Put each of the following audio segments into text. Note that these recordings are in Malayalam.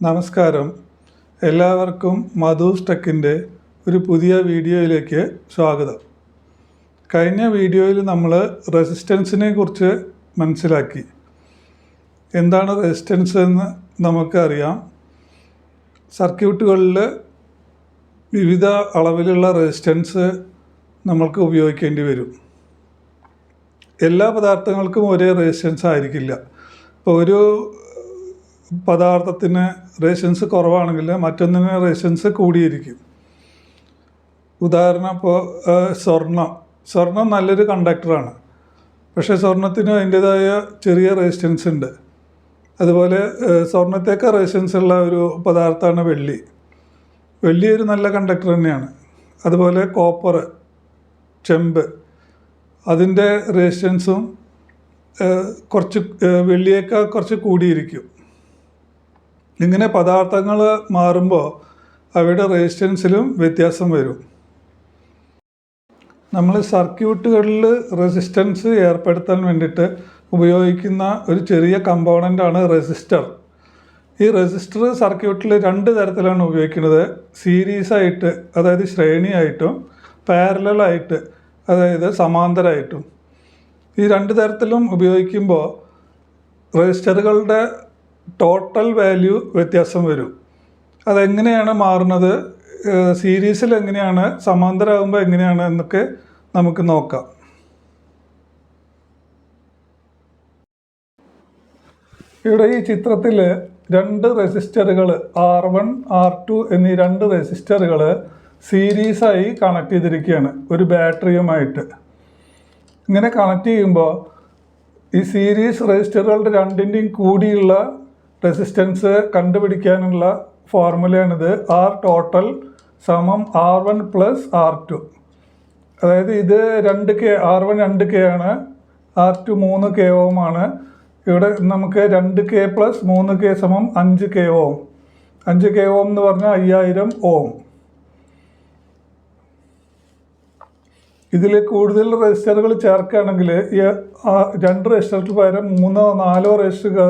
നമസ്കാരം. എല്ലാവർക്കും മധുസ് ടെക്കിൻ്റെ ഒരു പുതിയ വീഡിയോയിലേക്ക് സ്വാഗതം. കഴിഞ്ഞ വീഡിയോയിൽ നമ്മൾ റെസിസ്റ്റൻസിനെ കുറിച്ച് മനസ്സിലാക്കി. എന്താണ് റെസിസ്റ്റൻസ് എന്ന് നമുക്കറിയാം. സർക്യൂട്ടുകളിൽ വിവിധ അളവിലുള്ള റെസിസ്റ്റൻസ് നമ്മൾക്ക് ഉപയോഗിക്കേണ്ടി വരും. എല്ലാ പദാർത്ഥങ്ങൾക്കും ഒരേ റെസിസ്റ്റൻസ് ആയിരിക്കില്ല. ഇപ്പോൾ ഒരു പദാർത്ഥത്തിന് റെസിസ്റ്റൻസ് കുറവാണെങ്കിൽ മറ്റൊന്നിന് റെസിസ്റ്റൻസ് കൂടിയിരിക്കും. ഉദാഹരണം ഇപ്പോൾ സ്വർണം നല്ലൊരു കണ്ടക്ടറാണ്. പക്ഷേ സ്വർണത്തിന് അതിൻ്റേതായ ചെറിയ റെസിസ്റ്റൻസ് ഉണ്ട്. അതുപോലെ സ്വർണത്തേക്കാൾ റെസിസ്റ്റൻസ് ഉള്ള ഒരു പദാർത്ഥമാണ് വെള്ളി ഒരു നല്ല കണ്ടക്ടർ തന്നെയാണ്. അതുപോലെ കോപ്പർ, ചെമ്പ്, അതിൻ്റെ റെസിസ്റ്റൻസും വെള്ളിയേക്കാൾ കുറച്ച് കൂടിയിരിക്കും. ഇങ്ങനെ പദാർത്ഥങ്ങൾ മാറുമ്പോൾ അവയുടെ റെസിസ്റ്റൻസിലും വ്യത്യാസം വരും. നമ്മൾ സർക്യൂട്ടുകളിൽ റെസിസ്റ്റൻസ് ഏർപ്പെടുത്താൻ വേണ്ടിയിട്ട് ഉപയോഗിക്കുന്ന ഒരു ചെറിയ കമ്പോണൻ്റാണ് റെസിസ്റ്റർ. ഈ റെസിസ്റ്റർ സർക്യൂട്ടിൽ രണ്ട് തരത്തിലാണ് ഉപയോഗിക്കുന്നത്. സീരീസായിട്ട്, അതായത് ശ്രേണിയായിട്ടും, പാരലലായിട്ട്, അതായത് സമാന്തരമായിട്ടും. ഈ രണ്ട് തരത്തിലും ഉപയോഗിക്കുമ്പോൾ റെസിസ്റ്ററുകളുടെ ടോട്ടൽ വാല്യൂ വ്യത്യാസം വരും. അതെങ്ങനെയാണ് മാറുന്നത്, സീരീസിൽ എങ്ങനെയാണ്, സമാന്തരമാകുമ്പോൾ എങ്ങനെയാണ് എന്നൊക്കെ നമുക്ക് നോക്കാം. ഇവിടെ ഈ ചിത്രത്തിൽ രണ്ട് റെസിസ്റ്ററുകൾ R1, R2 എന്നീ രണ്ട് റെസിസ്റ്ററുകൾ സീരീസായി കണക്ട് ചെയ്തിരിക്കുകയാണ് ഒരു ബാറ്ററിയുമായിട്ട്. ഇങ്ങനെ കണക്ട് ചെയ്യുമ്പോൾ ഈ സീരീസ് റെസിസ്റ്ററുകളുടെ രണ്ടിൻ്റെയും കൂടിയുള്ള റെസിസ്റ്റൻസ് കണ്ടുപിടിക്കാനുള്ള ഫോർമുലയാണിത്. R total സമം R1 പ്ലസ് R2. അതായത് ഇത് 2K, R1 2K ആണ്, R2 3K ഓം ആണ്. ഇവിടെ നമുക്ക് 2K പ്ലസ് 3K സമം 5K ഓം. 5K ഓം എന്ന് പറഞ്ഞാൽ 5000 ഓം. ഇതിൽ കൂടുതൽ റെസിസ്റ്ററുകൾ ചേർക്കുകയാണെങ്കിൽ ഈ രണ്ട് റെസിസ്റ്റർക്ക് പകരം 3 4 റെസിസ്റ്ററുകൾ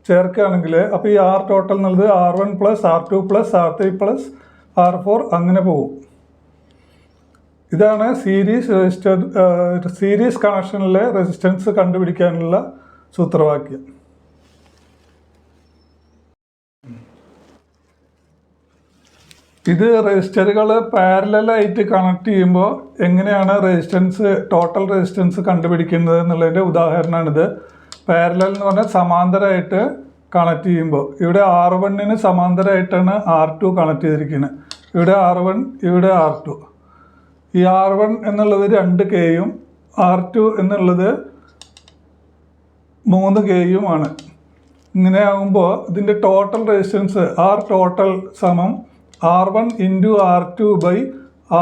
ചേർക്കുകയാണെങ്കിൽ അപ്പോൾ ഈ R ടോട്ടൽ എന്നുള്ളത് R1 plus R2 plus R3 plus R4 അങ്ങനെ പോകും. ഇതാണ് സീരീസ് കണക്ഷനിലെ റെസിസ്റ്റൻസ് കണ്ടുപിടിക്കാനുള്ള സൂത്രവാക്യം. ഇത് റെസിസ്റ്ററുകൾ പാരലലായിട്ട് കണക്ട് ചെയ്യുമ്പോൾ എങ്ങനെയാണ് ടോട്ടൽ റെസിസ്റ്റൻസ് കണ്ടുപിടിക്കുന്നത് എന്നുള്ളതിൻ്റെ ഉദാഹരണമാണിത്. പാരലൽ എന്ന് പറഞ്ഞാൽ സമാന്തരമായിട്ട് കണക്ട് ചെയ്യുമ്പോൾ ഇവിടെ R1 സമാന്തരമായിട്ടാണ് R2 കണക്ട് ചെയ്തിരിക്കുന്നത്. ഇവിടെ R1, ഇവിടെ R2. ഈ R1 എന്നുള്ളത് 2Kയും R2 എന്നുള്ളത് 3Kയുമാണ്. ഇങ്ങനെ ആകുമ്പോൾ ഇതിൻ്റെ ടോട്ടൽ റെസിസ്റ്റൻസ് R ടോട്ടൽ സമം R1 into R2 by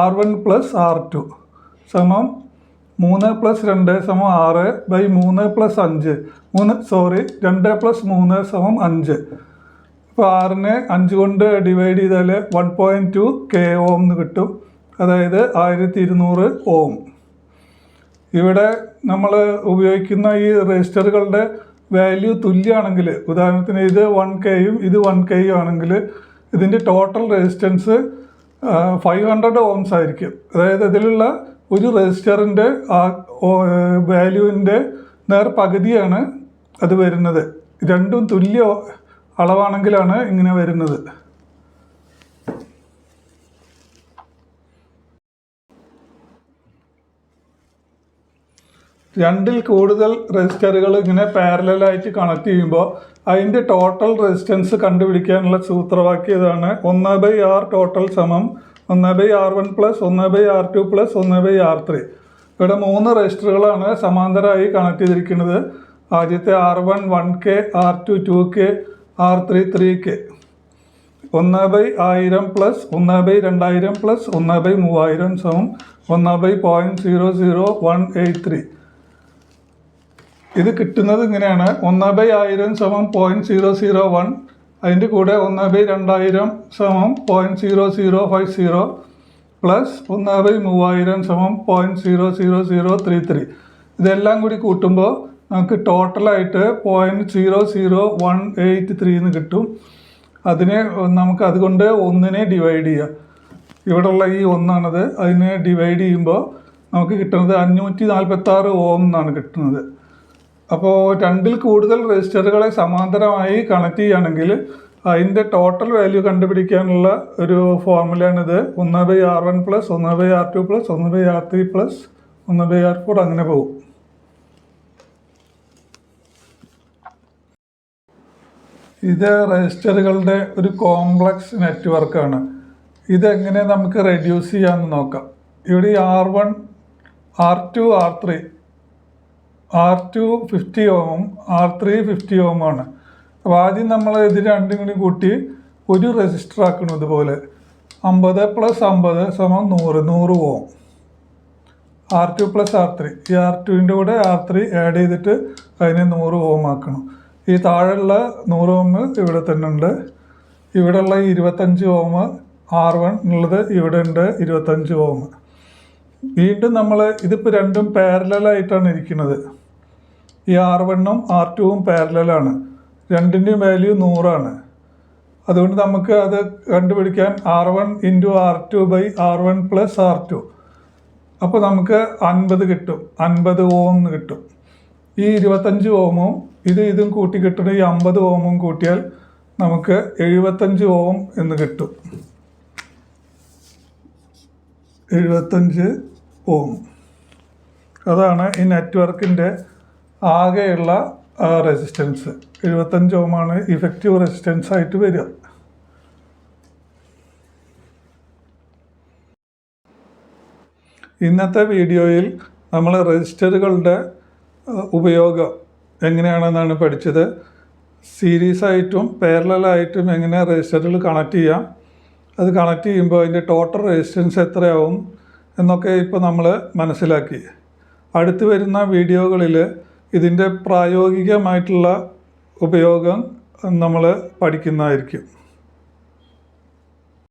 R1 plus R2 സമം 3 പ്ലസ് 2 സമം 6 ബൈ 3 പ്ലസ് 5 2 പ്ലസ് 3 സമം 5. ഇപ്പോൾ 6നെ 5 കൊണ്ട് ഡിവൈഡ് ചെയ്താൽ 1.2 K ഓം എന്ന് കിട്ടും. അതായത് 1200 ഓം. ഇവിടെ നമ്മൾ ഉപയോഗിക്കുന്ന ഈ റെസിസ്റ്ററുകളുടെ വാല്യൂ തുല്യമാണെങ്കിൽ, ഉദാഹരണത്തിന് ഇത് 1Kയും ഇത് 1Kയും ആണെങ്കിൽ ഇതിൻ്റെ ടോട്ടൽ റെസിസ്റ്റൻസ് 500 ഓംസ് ആയിരിക്കും. അതായത് ഇതിലുള്ള ഒരു റെസിസ്റ്ററിൻ്റെ വാല്യൂവിൻ്റെ പകുതിയാണ് അത് വരുന്നത്. രണ്ടും തുല്യ അളവാണെങ്കിലാണ് ഇങ്ങനെ വരുന്നത്. രണ്ടിൽ കൂടുതൽ റെസിസ്റ്ററുകൾ ഇങ്ങനെ പാരലലായിട്ട് കണക്ട് ചെയ്യുമ്പോൾ അതിൻ്റെ ടോട്ടൽ റെസിസ്റ്റൻസ് കണ്ടുപിടിക്കാനുള്ള സൂത്രവാക്യം ഇതാണ്. 1/R ടോട്ടൽ സമം 1/R1 plus 1/R2 plus 1/R3. ഇവിടെ 3 റെസിസ്റ്ററുകളാണ് സമാന്തരമായി കണക്ട് ചെയ്തിരിക്കുന്നത്. ആദ്യത്തെ R1 1K, R2 2K, R3 3K. 1/1000 plus 1/2000 plus 1/3000 സമം 1/00183. ഇത് കിട്ടുന്നത് ഇങ്ങനെയാണ്. 1/1000 സമം 0.001, അതിൻ്റെ കൂടെ 1/2000 സമം 0.0050 പ്ലസ് 1/3000 സമം 0.00033. ഇതെല്ലാം കൂടി കൂട്ടുമ്പോൾ നമുക്ക് ടോട്ടലായിട്ട് 0.00183 എന്ന് കിട്ടും. അതിനെ നമുക്ക് അതുകൊണ്ട് 1നെ ഡിവൈഡ് ചെയ്യുക. ഇവിടെയുള്ള ഈ 1ആണത്. അതിനെ ഡിവൈഡ് ചെയ്യുമ്പോൾ നമുക്ക് കിട്ടുന്നത് 546 ഓം എന്നാണ് കിട്ടുന്നത്. അപ്പോൾ 2ൽ കൂടുതൽ റെസിസ്റ്ററുകളെ സമാന്തരമായി കണക്ട് ചെയ്യുകയാണെങ്കിൽ അതിൻ്റെ ടോട്ടൽ വാല്യൂ കണ്ടുപിടിക്കാനുള്ള ഒരു ഫോർമുലയാണിത്. 1/R1 + 1/R2 + 1/R3 + 1/R4 അങ്ങനെ പോകും. ഇത് റെസിസ്റ്ററുകളുടെ ഒരു കോംപ്ലക്സ് നെറ്റ്വർക്കാണ്. ഇതെങ്ങനെ നമുക്ക് റെഡ്യൂസ് ചെയ്യാമെന്ന് നോക്കാം. ഇവിടെ R1, R2, R2 50 ഓമും R3 50 ഓമാണ്. അപ്പോൾ ആദ്യം നമ്മൾ ഇത് രണ്ടും കൂടി കൂട്ടി ഒരു റെസിസ്റ്റർ ആക്കണം. ഇതുപോലെ 50 + 50 = 100 ഓം. R2 + R3, ഈ R2ൻ്റെ കൂടെ R3 ആഡ് ചെയ്തിട്ട് അതിനെ 100 ഓം ആക്കണം. ഈ താഴെയുള്ള 100 ഓം ഇവിടെ തന്നെ ഉണ്ട്. ഇവിടെയുള്ള 25 ഓം R1 ഉള്ളത് ഇവിടെ ഉണ്ട്, 25 ഓം. വീണ്ടും നമ്മൾ ഇതിപ്പോൾ രണ്ടും പാരലലായിട്ടാണ് ഇരിക്കുന്നത്. ഈ R1ഉം R2ഉം പാരലലാണ്. രണ്ടിൻ്റെയും വാല്യൂ 100ആണ്. അതുകൊണ്ട് നമുക്ക് അത് കണ്ടുപിടിക്കാൻ R1 × R2/R1 + R2. അപ്പോൾ നമുക്ക് 50 കിട്ടും, 50 ഓം എന്ന് കിട്ടും. ഈ 25 ഓമും ഇതും കൂട്ടി കിട്ടുന്ന ഈ 50 ഓമും കൂട്ടിയാൽ നമുക്ക് 75 ഓം എന്ന് കിട്ടും. 75 ഓം. അതാണ് ഈ നെറ്റ്വർക്കിൻ്റെ ആകെയുള്ള റെസിസ്റ്റൻസ്. 75 ഓമാണ് ഇഫക്റ്റീവ് റെസിസ്റ്റൻസ് ആയിട്ട് വരിക. ഇന്നത്തെ വീഡിയോയിൽ നമ്മൾ റെസിസ്റ്ററുകളുടെ ഉപയോഗം എങ്ങനെയാണെന്നാണ് പഠിച്ചത്. സീരീസായിട്ടും പാരലലായിട്ടും എങ്ങനെ റെസിസ്റ്ററുകൾ കണക്ട് ചെയ്യാം, അത് കണക്ട് ചെയ്യുമ്പോൾ അതിൻ്റെ ടോട്ടൽ റെസിസ്റ്റൻസ് എത്രയാവും എന്നൊക്കെ ഇപ്പോൾ നമ്മൾ മനസ്സിലാക്കി. അടുത്ത് വരുന്ന വീഡിയോകളിൽ ഇതിൻ്റെ പ്രായോഗികമായിട്ടുള്ള ഉപയോഗം നമ്മൾ പഠിക്കുന്നതായിരിക്കും.